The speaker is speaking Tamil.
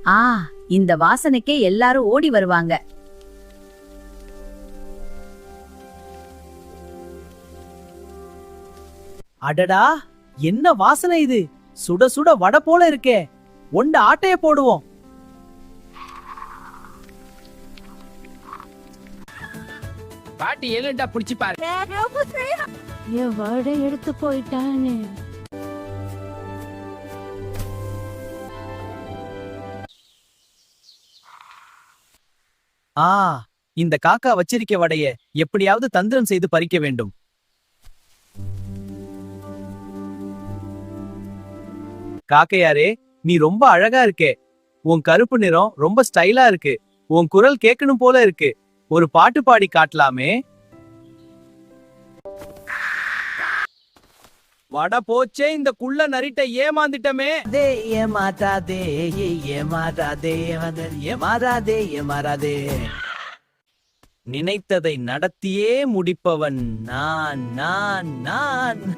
ஆ, இந்த வாசனைக்கே எல்லாரும் ஓடி வருவாங்க. அடடா, என்ன வாசனை இது! சுட சுட வடை போல இருக்கே. ஒண்ட ஆட்டைய போடுவோம். பாட்டி எங்கடா புடிச்சு பாரு. என் வடை எடுத்து போயிட்டானே. ஆ, இந்த காக்கா வச்சிருக்க வடைய எப்படியாவது தந்திரம் செய்து பறிக்க வேண்டும். காக்கையாரே, நீ ரொம்ப அழகா இருக்கே. உன் கருப்பு நிறம் ரொம்ப ஸ்டைலா இருக்கு. உன் குரல் கேட்கணும் போல இருக்கு. ஒரு பாட்டு பாடி காட்டலாமே. வட போச்சே, இந்த குள்ள நரிட்ட ஏமாந்துட்டமே. நினைத்ததை நடத்தியே முடிப்பவன் நான் நான் நான்